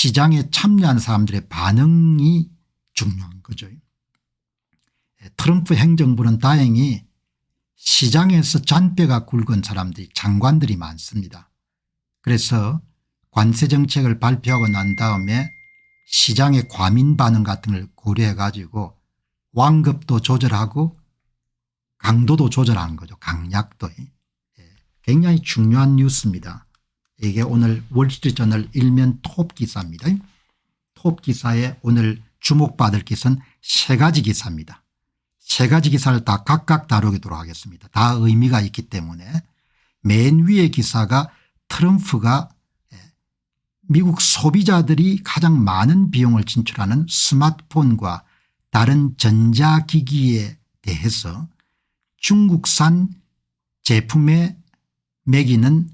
시장에 참여한 사람들의 반응이 중요한 거죠. 트럼프 행정부는 다행히 시장에서 잔뼈가 굵은 사람들이 장관들이 많습니다. 그래서 관세 정책을 발표하고 난 다음에 시장의 과민 반응 같은 걸 고려해 가지고 완급도 조절하고 강도도 조절하는 거죠. 강약도. 굉장히 중요한 뉴스입니다. 이게 오늘 월스트리트저널 일면 톱 기사입니다. 톱 기사에 오늘 주목받을 기사는 세 가지 기사입니다. 세 가지 기사를 다 각각 다루도록 하겠습니다. 다 의미가 있기 때문에 맨 위의 기사가 트럼프가 미국 소비자들이 가장 많은 비용을 진출하는 스마트폰과 다른 전자기기에 대해서 중국산 제품에 매기는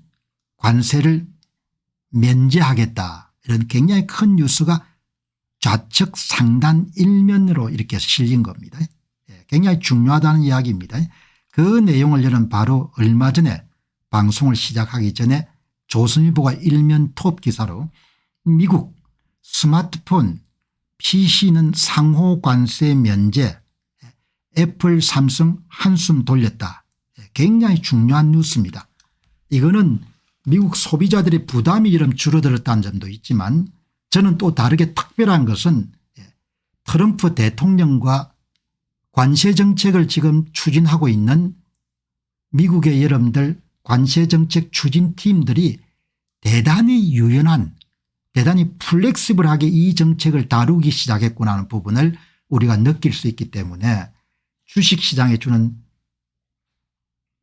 관세를 면제하겠다, 이런 굉장히 큰 뉴스가 좌측 상단 일면으로 이렇게 실린 겁니다. 굉장히 중요하다는 이야기입니다. 그 내용을 저는 바로 얼마 전에 방송을 시작하기 전에 조선일보가 일면 톱 기사로 미국 스마트폰 PC는 상호 관세 면제, 애플 삼성 한숨 돌렸다. 굉장히 중요한 뉴스입니다. 이거는 미국 소비자들의 부담이 좀 줄어들었다는 점도 있지만 저는 또 다르게 특별한 것은 트럼프 대통령과 관세 정책을 지금 추진하고 있는 미국의 여러분들 관세 정책 추진팀들이 대단히 유연한, 대단히 플렉시블하게 이 정책을 다루기 시작했구나 하는 부분을 우리가 느낄 수 있기 때문에 주식시장에 주는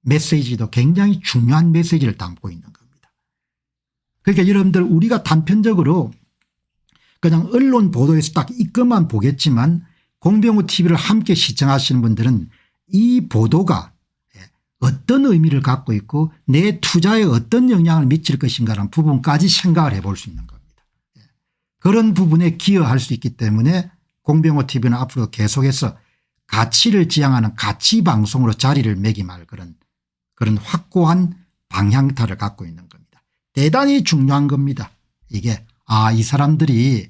메시지도 굉장히 중요한 메시지를 담고 있는 겁니다. 그러니까 여러분들 우리가 단편적으로 그냥 언론 보도에서 딱 이것만 보겠지만 공병호 TV를 함께 시청하시는 분들은 이 보도가 어떤 의미를 갖고 있고 내 투자에 어떤 영향을 미칠 것인가라는 부분까지 생각을 해볼 수 있는 겁니다. 그런 부분에 기여할 수 있기 때문에 공병호 TV는 앞으로 계속해서 가치를 지향하는 가치 방송으로 자리를 매김할 그런 확고한 방향타를 갖고 있는 겁니다. 대단히 중요한 겁니다. 이게 이 사람들이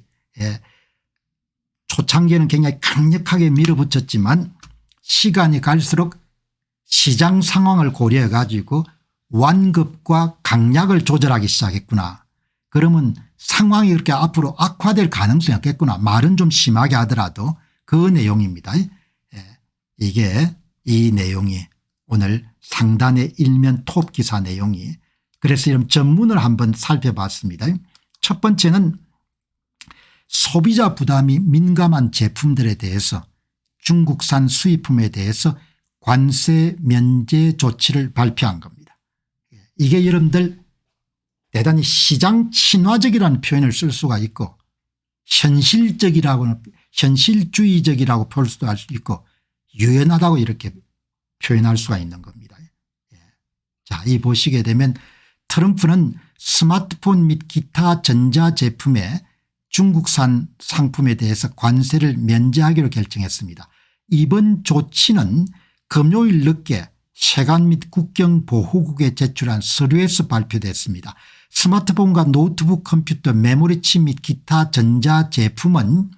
초창기에는 굉장히 강력하게 밀어붙였지만 시간이 갈수록 시장 상황을 고려해 가지고 완급과 강약을 조절하기 시작했구나. 그러면 상황이 그렇게 앞으로 악화될 가능성이 없겠구나. 말은 좀 심하게 하더라도 그 내용입니다. 이게 이 내용이 오늘 상단의 일면 톱 기사 내용이, 그래서 이런 전문을 한번 살펴봤습니다. 첫 번째는 소비자 부담이 민감한 제품들에 대해서 중국산 수입품에 대해서 관세 면제 조치를 발표한 겁니다. 이게 여러분들 대단히 시장 친화적이라는 표현을 쓸 수가 있고 현실주의적이라고 볼 수도 할 수 있고 유연하다고 이렇게 표현할 수가 있는 겁니다. 자, 이 보시게 되면 트럼프는 스마트폰 및 기타 전자제품에 중국산 상품에 대해서 관세를 면제하기로 결정했습니다. 이번 조치는 금요일 늦게 세관 및 국경보호국에 제출한 서류에서 발표됐습니다. 스마트폰과 노트북 컴퓨터 메모리칩 및 기타 전자제품은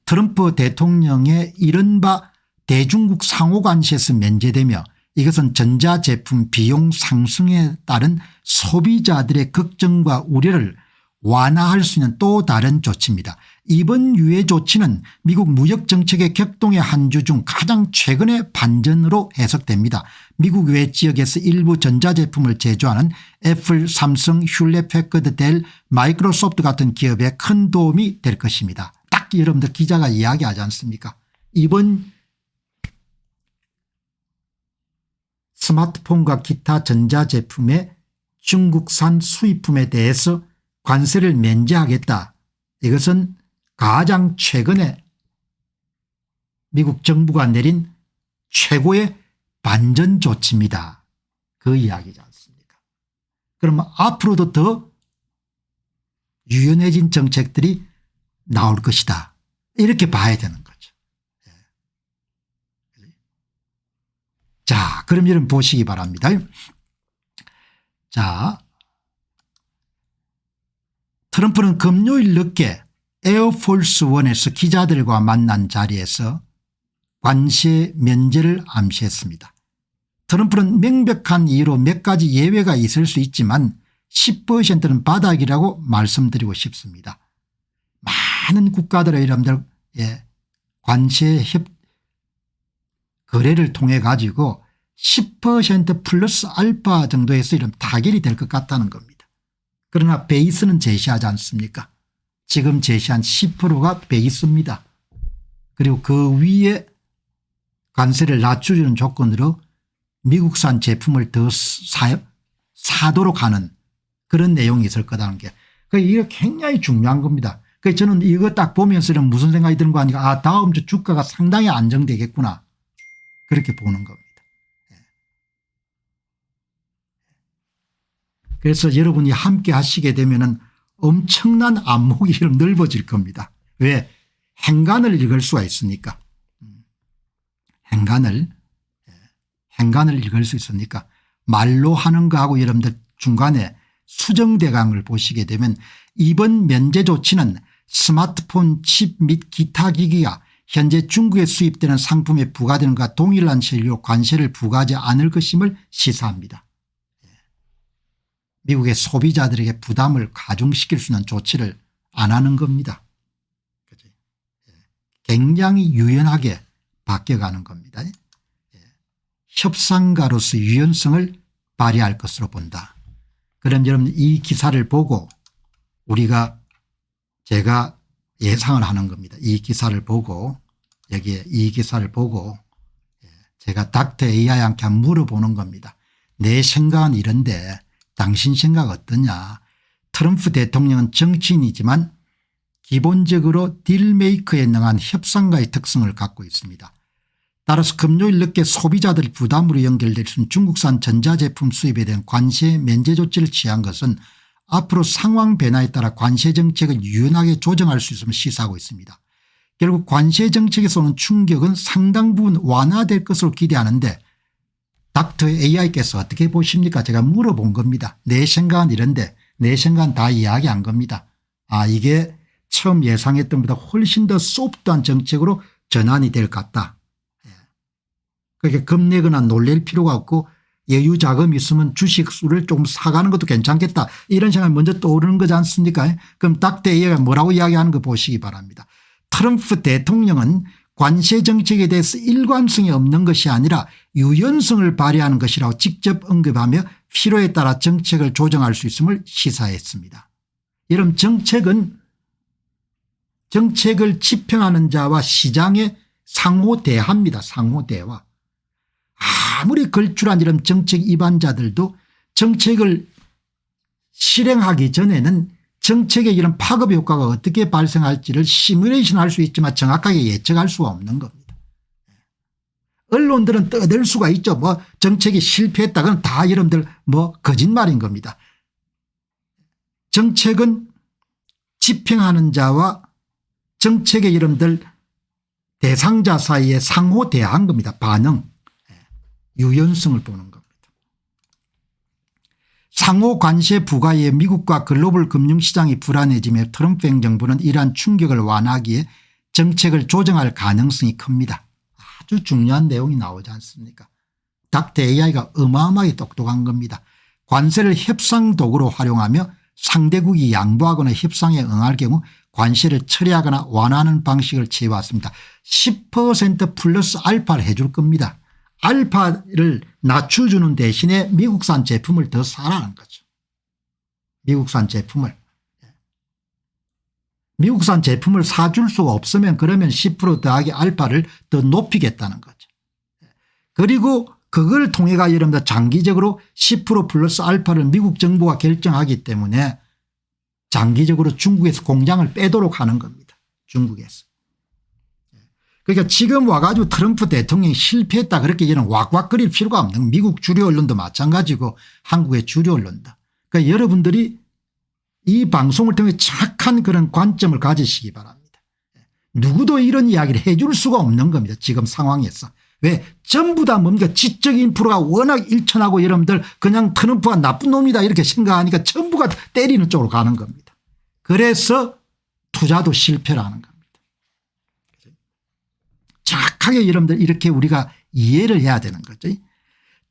트럼프 대통령의 이른바 대중국 상호관세에서 면제되며 이것은 전자제품 비용 상승에 따른 소비자들의 걱정과 우려를 완화할 수 있는 또 다른 조치입니다. 이번 유예 조치는 미국 무역정책의 격동의 한 주 중 가장 최근의 반전으로 해석됩니다. 미국 외 지역에서 일부 전자제품을 제조하는 애플, 삼성, 휴렛패커드, 델, 마이크로소프트 같은 기업에 큰 도움이 될 것입니다. 딱 여러분들 기자가 이야기하지 않습니까? 이번 스마트폰과 기타 전자제품의 중국산 수입품에 대해서 관세를 면제하겠다. 이것은 가장 최근에 미국 정부가 내린 최고의 반전 조치입니다. 그 이야기지 않습니까? 그러면 앞으로도 더 유연해진 정책들이 나올 것이다. 이렇게 봐야 되는 거죠. 자, 그럼 여러분 보시기 바랍니다. 자, 트럼프는 금요일 늦게 에어포스 원에서 기자들과 만난 자리에서 관세 면제를 암시했습니다. 트럼프는 명백한 이유로 몇 가지 예외가 있을 수 있지만 10%는 바닥이라고 말씀드리고 싶습니다. 많은 국가들의 여러분들 관세 거래를 통해 가지고 10% 플러스 알파 정도에서 이런 타결이 될 것 같다는 겁니다. 그러나 베이스는 제시하지 않습니까? 지금 제시한 10%가 베이스입니다. 그리고 그 위에 관세를 낮춰주는 조건으로 미국산 제품을 더 사도록 하는 그런 내용이 있을 거라는 게 이게 굉장히 중요한 겁니다. 그래서 저는 이거 딱 보면서는 무슨 생각이 드는 거 아니까 아 다음 주 주가가 상당히 안정되겠구나 그렇게 보는 겁니다. 그래서 여러분이 함께 하시게 되면은 엄청난 안목이 넓어질 겁니다. 왜? 행간을 읽을 수가 있으니까. 행간을 읽을 수 있으니까 말로 하는 거하고 여러분들 중간에 수정대강을 보시게 되면 이번 면제 조치는 스마트폰 칩 및 기타 기기가 현재 중국에 수입되는 상품에 부과되는 것과 동일한 신뢰로 관세를 부과하지 않을 것임을 시사합니다. 미국의 소비자들에게 부담을 가중시킬 수 있는 조치를 안 하는 겁니다. 굉장히 유연하게 바뀌어가는 겁니다. 협상가로서 유연성을 발휘할 것으로 본다. 그럼 여러분 이 기사를 보고 제가 예상을 하는 겁니다. 이 기사를 보고 여기에 이 기사를 보고 제가 닥터 AI한테 물어보는 겁니다. 내 생각은 이런데 당신 생각 어떠냐. 트럼프 대통령은 정치인이지만 기본적으로 딜메이커에 능한 협상가의 특성을 갖고 있습니다. 따라서 금요일 늦게 소비자들 부담으로 연결될 수 있는 중국산 전자제품 수입에 대한 관세 면제 조치를 취한 것은 앞으로 상황 변화에 따라 관세 정책을 유연하게 조정할 수 있음을 시사하고 있습니다. 결국 관세 정책에서 오는 충격은 상당 부분 완화될 것으로 기대하는데 닥터 AI께서 어떻게 보십니까? 제가 물어본 겁니다. 내 생각은 이런데 내 생각은 다 이야기한 겁니다. 아 이게 처음 예상했던 것보다 훨씬 더 소프트한 정책으로 전환이 될 것 같다. 그렇게 겁내거나 놀랄 필요가 없고 여유 자금이 있으면 주식수를 조금 사가는 것도 괜찮겠다 이런 생각이 먼저 떠오르는 거지 않습니까? 그럼 닥터 AI가 뭐라고 이야기하는 거 보시기 바랍니다. 트럼프 대통령은 관세 정책에 대해서 일관성이 없는 것이 아니라 유연성을 발휘하는 것이라고 직접 언급하며 필요에 따라 정책을 조정할 수 있음을 시사했습니다. 여러분 정책을 집행하는 자와 시장의 상호대화입니다. 상호대화. 아무리 걸출한 이런 정책 위반자들도 정책을 실행하기 전에는 정책의 이런 파급 효과가 어떻게 발생할지를 시뮬레이션 할 수 있지만 정확하게 예측할 수가 없는 겁니다. 언론들은 떠들 수가 있죠. 뭐 정책이 실패했다. 그건 다 여러분들 뭐 거짓말인 겁니다. 정책은 집행하는 자와 정책의 여러분들 대상자 사이에 상호 대화한 겁니다. 반응. 유연성을 보는 겁니다. 상호 관세 부과에 미국과 글로벌 금융시장이 불안해지며 트럼프 행정부는 이러한 충격을 완화하기에 정책을 조정할 가능성이 큽니다. 아주 중요한 내용이 나오지 않습니까? 닥터 AI가 어마어마하게 똑똑한 겁니다. 관세를 협상 도구로 활용하며 상대국이 양보하거나 협상에 응할 경우 관세를 처리하거나 완화하는 방식을 취해왔습니다. 10% 플러스 알파를 해줄 겁니다. 알파를 낮춰주는 대신에 미국산 제품을 더 사라는 거죠. 미국산 제품을. 미국산 제품을 사줄 수가 없으면 그러면 10% 더하기 알파를 더 높이겠다는 거죠. 그리고 그걸 통해 가 여러분들 장기적으로 10% 플러스 알파를 미국 정부가 결정하기 때문에 장기적으로 중국에서 공장을 빼도록 하는 겁니다. 중국에서. 그러니까 지금 와가지고 트럼프 대통령이 실패했다 그렇게 저는 왁왁거릴 필요가 없는 미국 주류 언론도 마찬가지고 한국의 주류 언론도. 그러니까 여러분들이 이 방송을 통해 정확한 그런 관점을 가지시기 바랍니다. 누구도 이런 이야기를 해 줄 수가 없는 겁니다. 지금 상황에서. 왜? 전부 다 뭡니까? 지적 인프라가 워낙 일천하고 여러분들 그냥 트럼프가 나쁜 놈이다 이렇게 생각하니까 전부가 때리는 쪽으로 가는 겁니다. 그래서 투자도 실패라는 겁니다. 정확하게 여러분들 이렇게 우리가 이해를 해야 되는 거죠.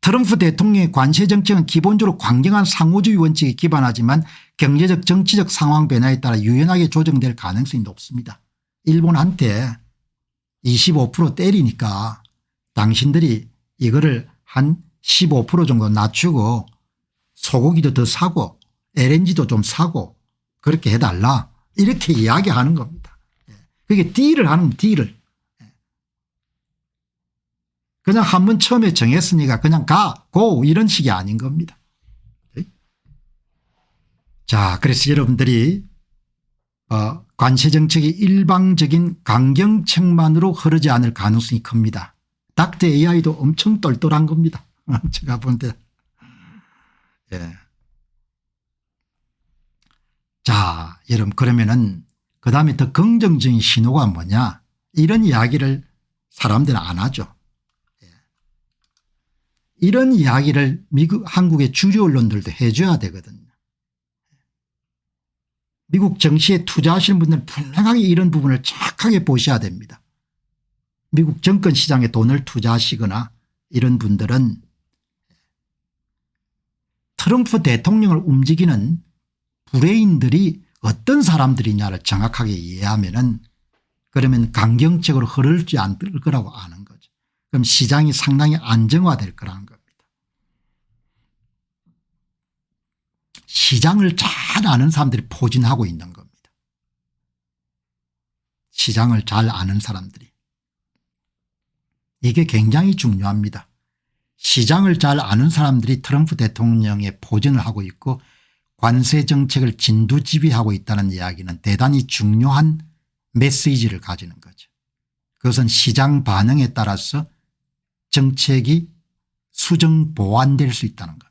트럼프 대통령의 관세 정책은 기본적으로 강경한 상호주의 원칙에 기반하지만 경제적 정치적 상황 변화에 따라 유연하게 조정될 가능성이 높습니다. 일본한테 25% 때리니까 당신들이 이거를 한 15% 정도 낮추고 소고기도 더 사고 LNG도 좀 사고 그렇게 해달라 이렇게 이야기하는 겁니다. 그게 딜을 하는 딜을. 그냥 한번 처음에 정했으니까 그냥 고 이런 식이 아닌 겁니다. 자, 그래서 여러분들이 관세 정책이 일방적인 강경책만으로 흐르지 않을 가능성이 큽니다. 닥터 AI도 엄청 똘똘한 겁니다. 제가 볼 때. 예. 자, 여러분 그러면은 그다음에 더 긍정적인 신호가 뭐냐 이런 이야기를 사람들은 안 하죠. 이런 이야기를 한국의 주류 언론들도 해줘야 되거든요. 미국 정치에 투자하시는 분들은 분명하게 이런 부분을 정확하게 보셔야 됩니다. 미국 정권 시장에 돈을 투자하시거나 이런 분들은 트럼프 대통령을 움직이는 브레인들이 어떤 사람들이냐를 정확하게 이해하면은 그러면 강경책으로 흐르지 않을 거라고 아는 거죠. 그럼 시장이 상당히 안정화될 거라는 겁니다. 시장을 잘 아는 사람들이 포진하고 있는 겁니다. 시장을 잘 아는 사람들이. 이게 굉장히 중요합니다. 시장을 잘 아는 사람들이 트럼프 대통령의 포진을 하고 있고 관세 정책을 진두지휘하고 있다는 이야기는 대단히 중요한 메시지를 가지는 거죠. 그것은 시장 반응에 따라서 정책이 수정 보완될 수 있다는 것.